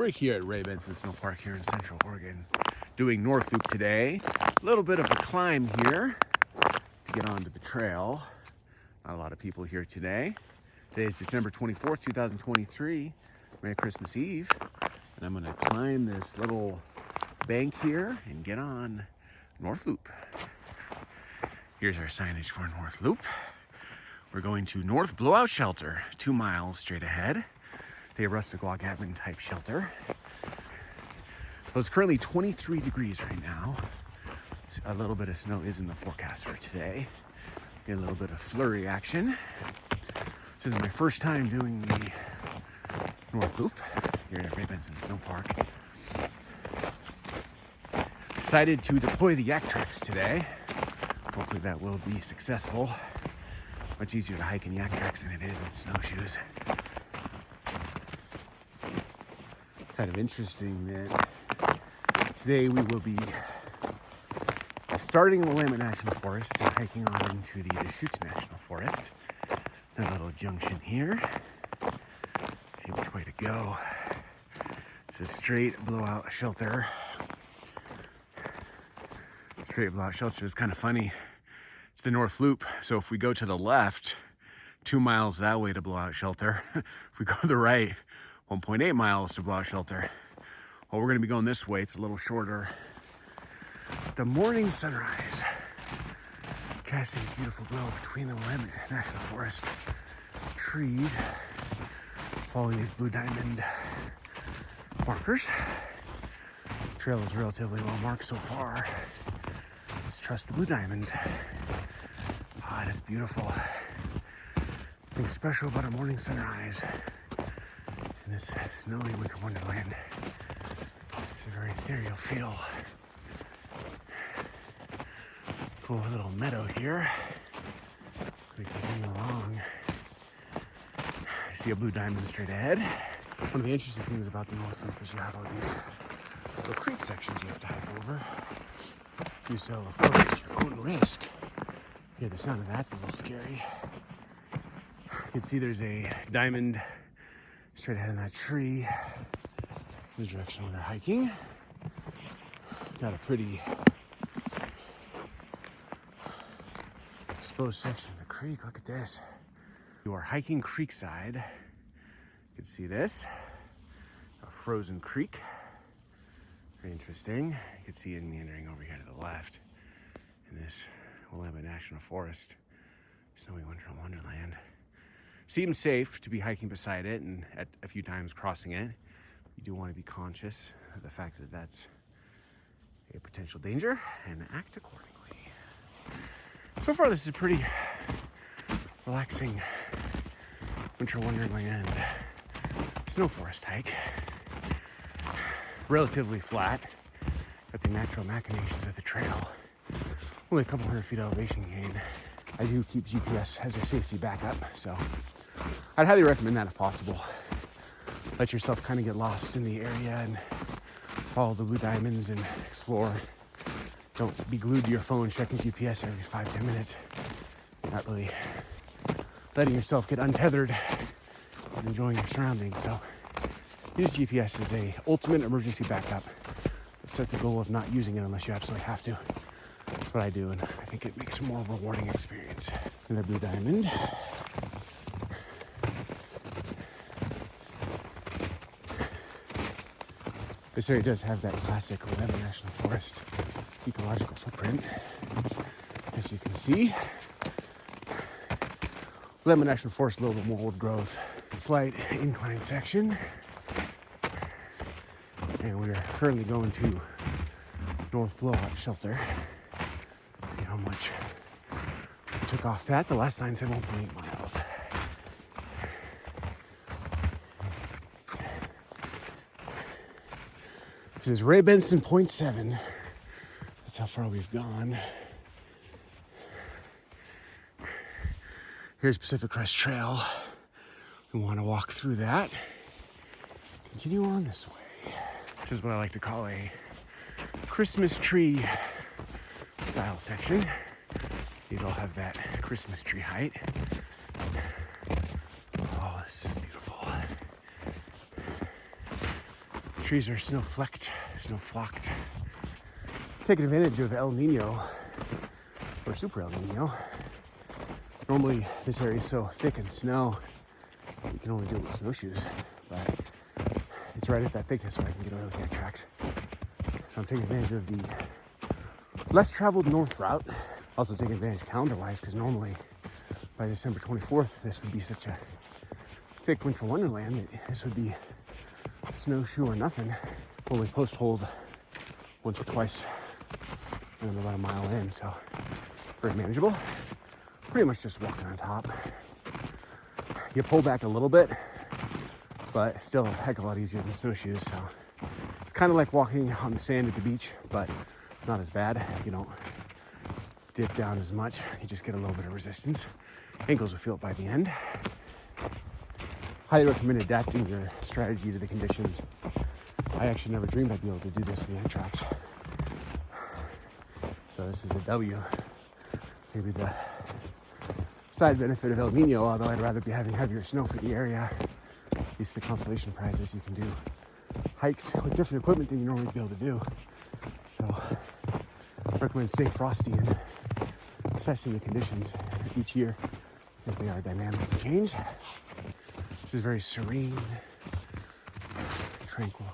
We're here at Ray Benson Sno Park here in Central Oregon, doing North Loop today. A little bit of a climb here to get onto the trail. Not a lot of people here today. Today is December 24th, 2023. Merry Christmas Eve. And I'm gonna climb this little bank here and get on North Loop. Here's our signage for North Loop. We're going to North Blowout Shelter, 2 miles straight ahead. It's a rustic log cabin type shelter. So it's currently 23 degrees right now. A little bit of snow is in the forecast for today. Get a little bit of flurry action. This is my first time doing the North Loop here at Ray Benson Sno Park. Decided to deploy the Yaktrax today. Hopefully that will be successful. Much easier to hike in Yaktrax than it is in snowshoes. Kind of interesting that today we will be starting in the Willamette National Forest and hiking on into the Deschutes National Forest. A little junction here. See which way to go. It's a straight blowout shelter. Straight blowout shelter is kind of funny. It's the North Loop, so if we go to the left, 2 miles that way to blowout shelter. If we go to the right, 1.8 miles to blowout shelter. Well, we're gonna be going this way. It's a little shorter. The morning sunrise casting its beautiful glow between the Willamette National Forest trees, following these blue diamond markers. Trail is relatively well marked so far. Let's trust the blue diamond. Ah, it's beautiful. Nothing special about a morning sunrise in this snowy winter wonderland. It's a very ethereal feel. Cool little meadow here. We continue along. I see a blue diamond straight ahead. One of the interesting things about the North Loop is you have all these little creek sections you have to hike over. Do so, of course, at your own risk. Yeah, the sound of that's a little scary. You can see there's a diamond straight ahead in that tree. In the direction we're hiking. Got a pretty exposed section of the creek. Look at this. You are hiking creekside. You can see this. A frozen creek. Very interesting. You can see it meandering over here to the left in this Willamette National Forest, snowy winter wonderland. Seems safe to be hiking beside it and at a few times crossing it. You do want to be conscious of the fact that that's a potential danger and act accordingly. So far, this is a pretty relaxing winter wonderland snow forest hike. Relatively flat, got the natural machinations of the trail. Only a couple hundred feet elevation gain. I do keep GPS as a safety backup, so I'd highly recommend that if possible. Let yourself kind of get lost in the area and follow the blue diamonds and explore. Don't be glued to your phone checking GPS every 5-10 minutes. You're not really letting yourself get untethered and enjoying your surroundings. So use GPS as a ultimate emergency backup. Set the goal of not using it unless you absolutely have to. That's what I do, and I think it makes a more rewarding experience. And the blue diamond. This area does have that classic Willamette National Forest ecological footprint, as you can see. Willamette National Forest, a little bit more old growth. Slight incline section. And we are currently going to North Blowout Shelter. See how much we took off that. The last sign said 1.8 miles. This is Ray Benson 0.7. That's how far we've gone. Here's Pacific Crest Trail. We want to walk through that. Continue on this way. This is what I like to call a Christmas tree style section. These all have that Christmas tree height. Oh, this is beautiful. Trees are snow flecked, snow flocked. Taking advantage of El Nino, or Super El Nino. Normally this area is so thick in snow, you can only do it with snowshoes, but it's right at that thickness so I can get away with Yaktrax. So I'm taking advantage of the less traveled north route. Also taking advantage calendar-wise, because normally by December 24th, this would be such a thick winter wonderland that this would be snowshoe or nothing. Only post hold once or twice, and I'm about a mile in, so very manageable. Pretty much just walking on top. You pull back a little bit, but still a heck of a lot easier than snowshoes, so it's kind of like walking on the sand at the beach, but not as bad. You don't dip down as much, you just get a little bit of resistance. Ankles will feel it by the end. Highly recommend adapting your strategy to the conditions. I actually never dreamed I'd be able to do this in the Yaktrax. So this is a W. Maybe the side benefit of El Nino, although I'd rather be having heavier snow for the area. At least the consolation prizes, you can do hikes with different equipment than you normally be able to do. So I recommend staying frosty and assessing the conditions each year as they are dynamic and change. This is very serene, tranquil,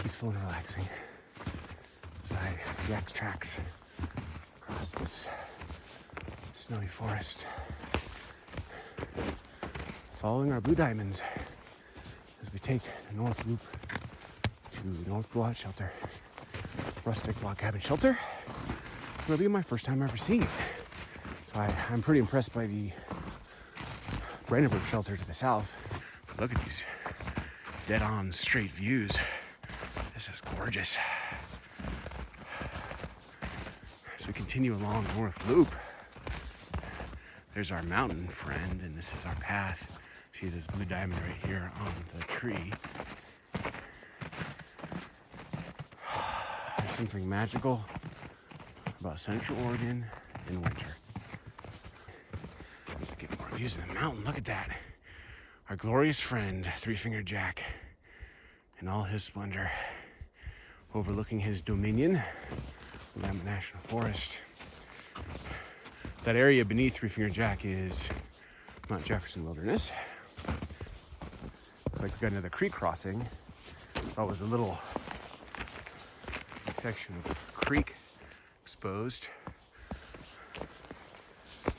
peaceful and relaxing. As I Yaktrax across this snowy forest, following our blue diamonds as we take the north loop to North Blowout Shelter, rustic log cabin shelter. It'll be my first time ever seeing it. So I'm pretty impressed by the Brandenburg shelter to the south. But look at these dead-on straight views. This is gorgeous. As we continue along North Loop, there's our mountain friend, and this is our path. See this blue diamond right here on the tree. There's something magical about Central Oregon in winter. Get more views of the mountain. Look at that. Our glorious friend, Three-Fingered Jack, in all his splendor, overlooking his dominion, Willamette National Forest. That area beneath Three-Fingered Jack is Mount Jefferson Wilderness. Looks like we got another creek crossing. It's always a little section of creek exposed.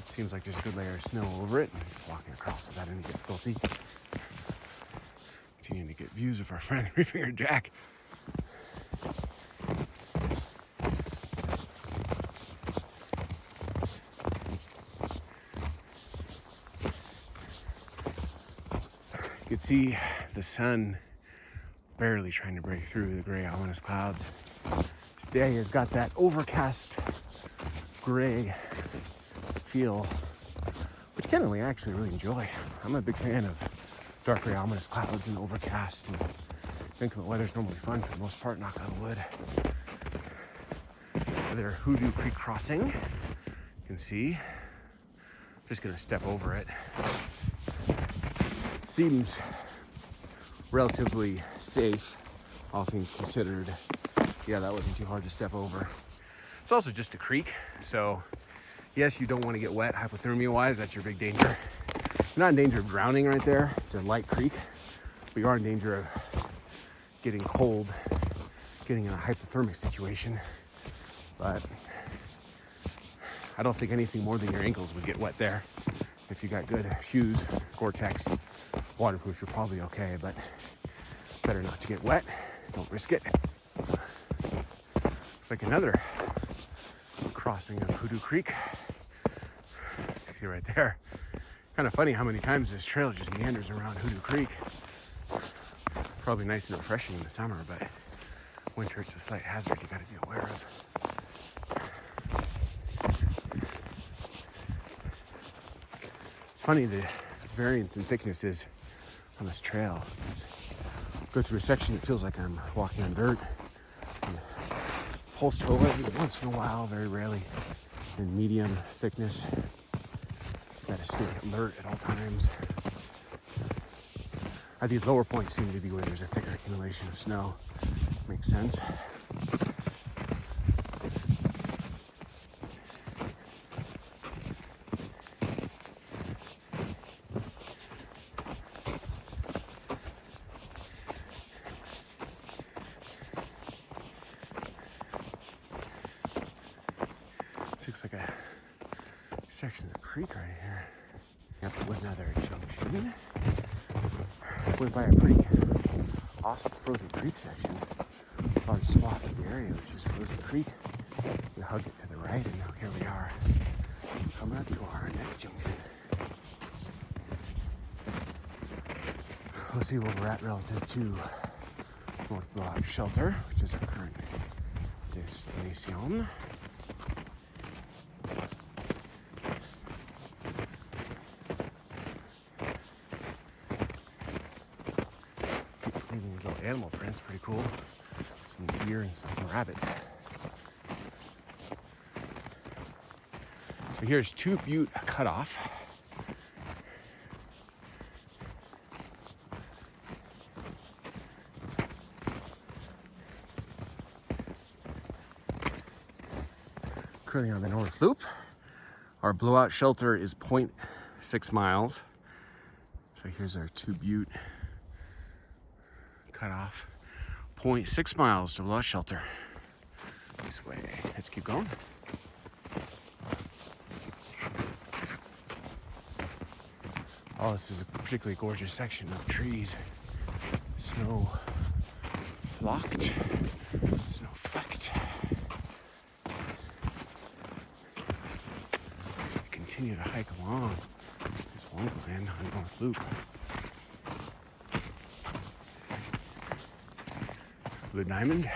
Seems like there's a good layer of snow over it, and just walking across without any difficulty. Continuing to get views of our friend Three-Fingered Jack. You can see the sun barely trying to break through the gray, ominous clouds. This day has got that overcast gray feel, which candidly I actually really enjoy. I'm a big fan of dark gray, ominous clouds and overcast, and inclement weather's normally fun for the most part, knock on wood. Another Hoody Creek crossing. You can see. I'm just gonna step over it. Seems relatively safe, all things considered. Yeah, that wasn't too hard to step over. It's also just a creek, so yes, you don't want to get wet hypothermia-wise. That's your big danger. You're not in danger of drowning right there. It's a light creek, but you are in danger of getting cold, getting in a hypothermic situation. But I don't think anything more than your ankles would get wet there. If you got good shoes, Gore-Tex, waterproof, you're probably okay, but better not to get wet. Don't risk it. It's like another crossing of Hoody Creek. You see right there. Kind of funny how many times this trail just meanders around Hoody Creek. Probably nice and refreshing in the summer, but winter it's a slight hazard you got to be aware of. It's funny the variance in thicknesses on this trail. Go through a section that feels like I'm walking on dirt. And pulse toe every once in a while, very rarely in medium thickness. You gotta stay alert at all times. These lower points seem to be where there's a thicker accumulation of snow. Makes sense. This looks like a section of the creek right here. Up to another junction. Went by a pretty awesome frozen creek section. A large swath of the area was just frozen creek. We hugged it to the right, and now here we are, coming up to our next junction. We'll see where we're at relative to North Blowout Shelter, which is our current destination. Leaving these little animal prints, pretty cool. Some deer and some rabbits. So here's Two Butte Cutoff. Currently on the North Loop. Our blowout shelter is 0.6 miles. So here's our Two Butte Cutoff. 0.6 miles to blowout shelter. This way. Let's keep going. Oh, this is a particularly gorgeous section of trees. Snow flocked, snow flecked. So we continue to hike along this wonderland on North Loop. Blue Diamond.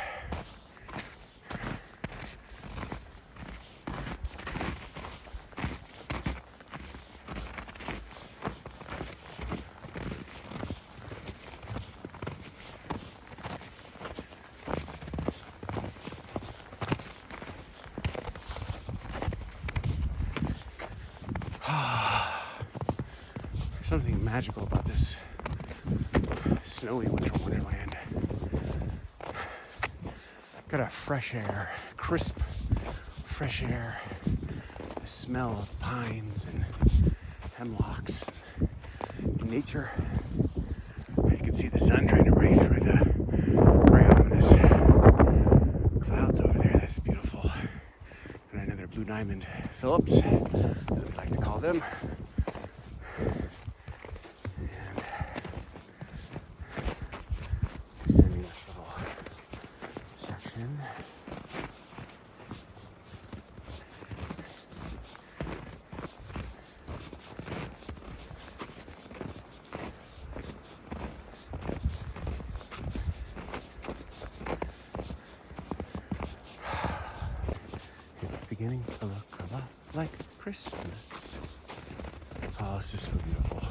Something magical about this snowy winter wonderland. Got a fresh air, crisp, fresh air, the smell of pines and hemlocks. Nature. You can see the sun trying to break through the gray ominous clouds over there. That's beautiful. And another Blue Diamond Phillips, as we like to call them. Beginning to look a lot like Christmas. Oh, this is so beautiful.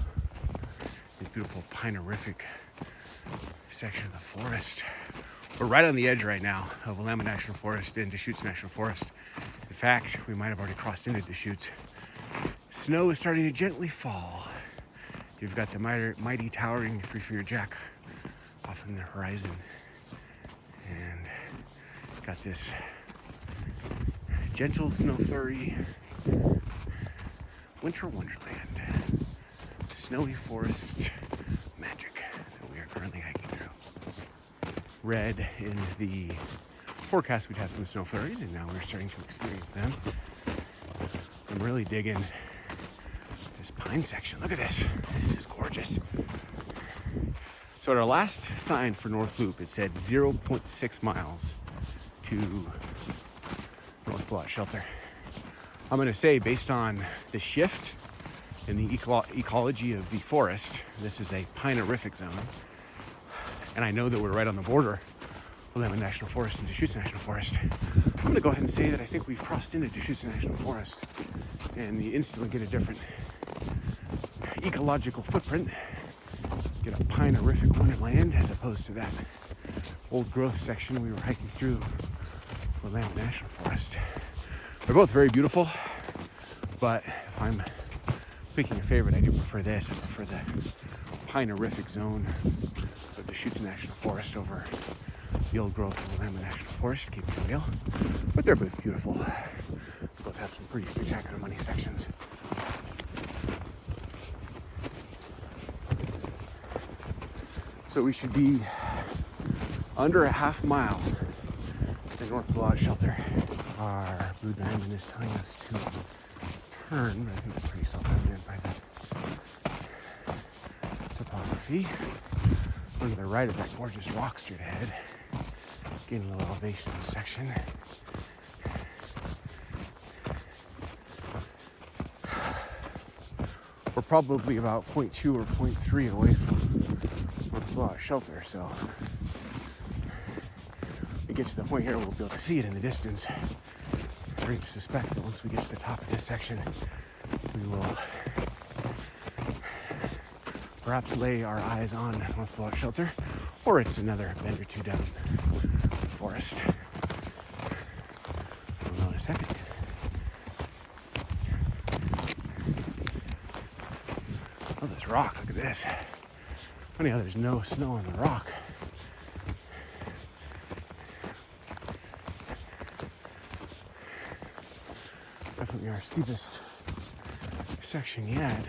This beautiful pinerific section of the forest. We're right on the edge right now of Willamette National Forest and Deschutes National Forest. In fact, we might have already crossed into Deschutes. Snow is starting to gently fall. You've got the mighty towering three-figure jack off in the horizon. And got this gentle snow flurry, winter wonderland, snowy forest magic that we are currently hiking through. Read in the forecast we'd have some snow flurries, and now we're starting to experience them. I'm really digging this pine section. Look at this. This is gorgeous. So at our last sign for North Loop, it said 0.6 miles to North Blowout Shelter. I'm going to say, based on the shift in the ecology of the forest, this is a pinerific zone. And I know that we're right on the border of Willamette National Forest and Deschutes National Forest. I'm going to go ahead and say that I think we've crossed into Deschutes National Forest, and you instantly get a different ecological footprint. Get a pinerific wonderland as opposed to that old growth section we were hiking through Willamette National Forest. They're both very beautiful, but if I'm picking a favorite, I do prefer this. I prefer the pinerific zone of Deschutes National Forest over the old growth of Willamette National Forest, keeping it real. But they're both beautiful. They both have some pretty spectacular money sections. So we should be under a half mile to the North Blowout Shelter. Our blue diamond is telling us to turn, but I think it's pretty self-evident by the topography. On to the right of that gorgeous rock straight ahead. Getting a little elevation in this section. We're probably about 0.2 or 0.3 away from North Blowout Shelter, so we get to the point here, we'll be able to see it in the distance. I'm starting to suspect that once we get to the top of this section, we will perhaps lay our eyes on North Blowout Shelter, or it's another bend or two down the forest. We'll know in a second. Oh, this rock, look at this. Funny how there's no snow on the rock. Definitely our steepest section yet.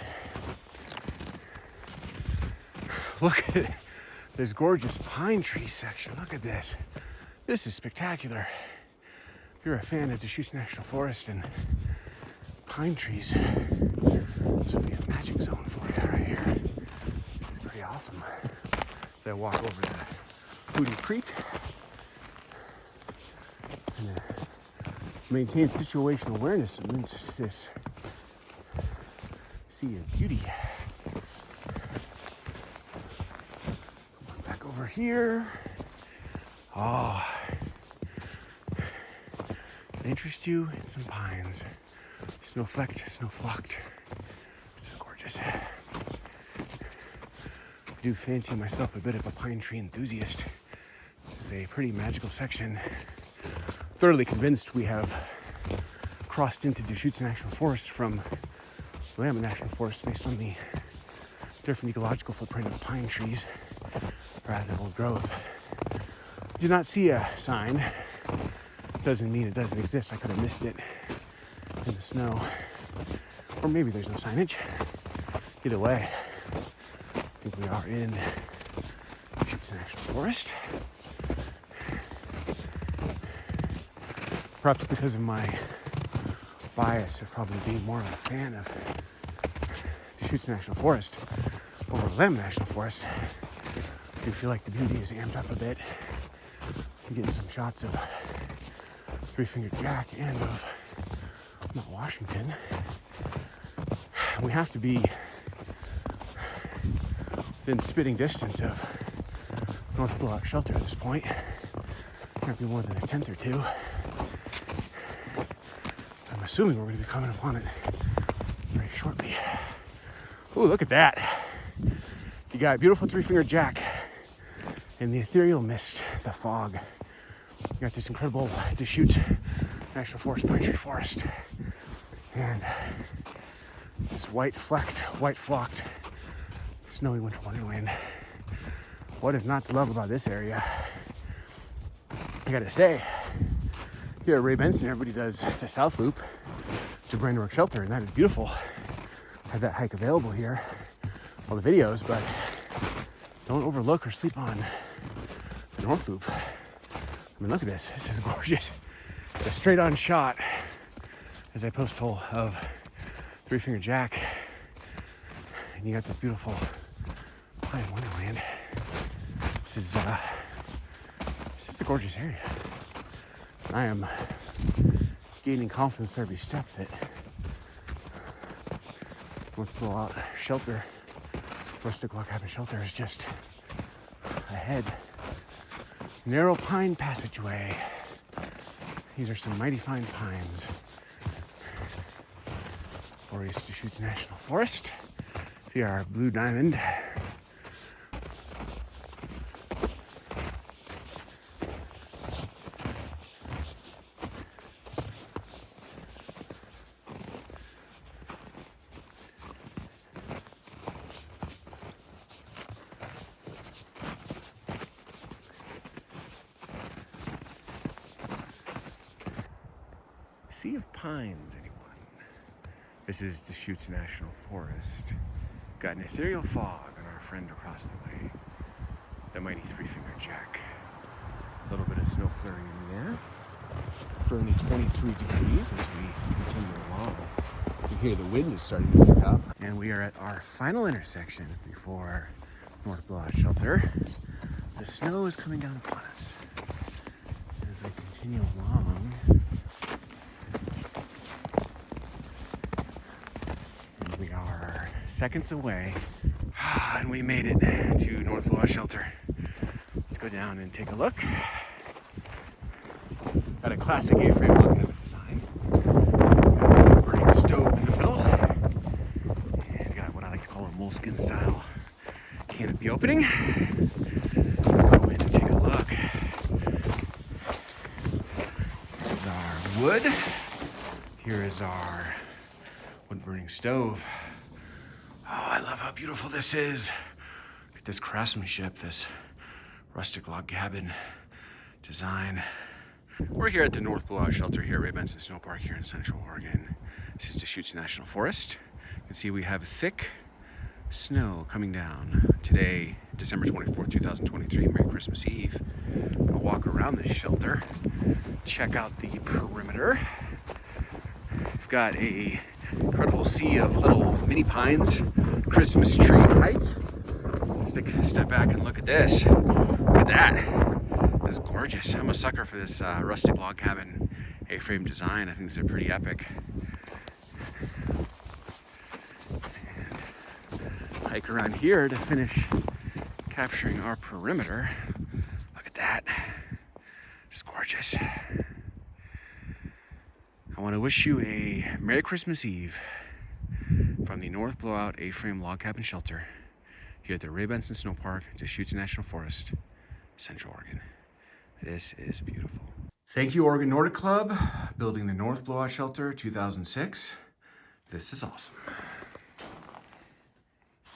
Look at this gorgeous pine tree section. Look at this. This is spectacular. If you're a fan of Deschutes National Forest and pine trees, this would be a magic zone for you right here. It's pretty awesome. So I walk over to Hoody Creek and maintain situational awareness amidst this sea of beauty. Back over here. Oh, interest you in some pines. Snow-flecked, snow-flocked. This is gorgeous. I do fancy myself a bit of a pine tree enthusiast. This is a pretty magical section. Thoroughly convinced we have crossed into Deschutes National Forest from Willamette National Forest based on the different ecological footprint of pine trees rather than old growth. Did not see a sign. Doesn't mean it doesn't exist. I could have missed it in the snow. Or maybe there's no signage. Either way, I think we are in Deschutes National Forest. Perhaps because of my bias of probably being more of a fan of Deschutes National Forest over Willamette National Forest, I do feel like the beauty is amped up a bit. I'm getting some shots of three-fingered jack and of Mount Washington. We have to be within spitting distance of North Blowout Shelter at this point. Might be more than a tenth or two. I'm assuming we're going to be coming upon it very shortly. Ooh, look at that. You got beautiful three-fingered jack and the ethereal mist, the fog. You got this incredible Deschutes National Forest pine tree forest. And this white-flecked, white-flocked, snowy winter wonderland. What is not to love about this area? I gotta say, here at Ray Benson, everybody does the South Loop to Brandenburg Shelter, and that is beautiful. I have that hike available here, all the videos, but don't overlook or sleep on the North Loop. I mean, look at this. This is gorgeous. It's a straight-on shot as I post hole of three-fingered jack, and you got this beautiful pine wonderland. This is a gorgeous area. I am gaining confidence with every step that North Blowout Shelter, Rustic Log Cabin Shelter, is just ahead. Narrow pine passageway. These are some mighty fine pines. Glorious Deschutes National Forest. See our blue diamond. sea of pines, anyone? This is Deschutes National Forest. Got an ethereal fog on our friend across the way, the mighty three-fingered jack. A little bit of snow flurry in the air. For only 23 degrees as we continue along. You hear the wind is starting to pick up. And we are at our final intersection before North Blowout Shelter. The snow is coming down upon us. As we continue along, and we are seconds away, and we made it to North Blowout Shelter. Let's go down and take a look. Got a classic A-frame log cabin design. Got a burning stove in the middle. And got what I like to call a moleskin style canopy opening. Go in and take a look. Here's our wood. Here is our wood burning stove. Oh, I love how beautiful this is. Look at this craftsmanship, this rustic log cabin design. We're here at the North Blowout Shelter here at Ray Benson Sno Park here in Central Oregon. This is Deschutes National Forest. You can see we have thick snow coming down today, December 24th, 2023. Merry Christmas Eve. I'll walk around this shelter, check out the perimeter. We've got a incredible sea of little mini pines, Christmas tree height. Let's step back and look at this. Look at that. This is gorgeous. I'm a sucker for this rustic log cabin A-frame design. I think these are pretty epic. And hike around here to finish capturing our perimeter. Look at that. It's gorgeous. I want to wish you a Merry Christmas Eve from the North Blowout A-frame log cabin shelter here at the Ray Benson Sno Park, Deschutes National Forest, Central Oregon. This is beautiful. Thank you, Oregon Nordic Club, building the North Blowout Shelter 2006. This is awesome.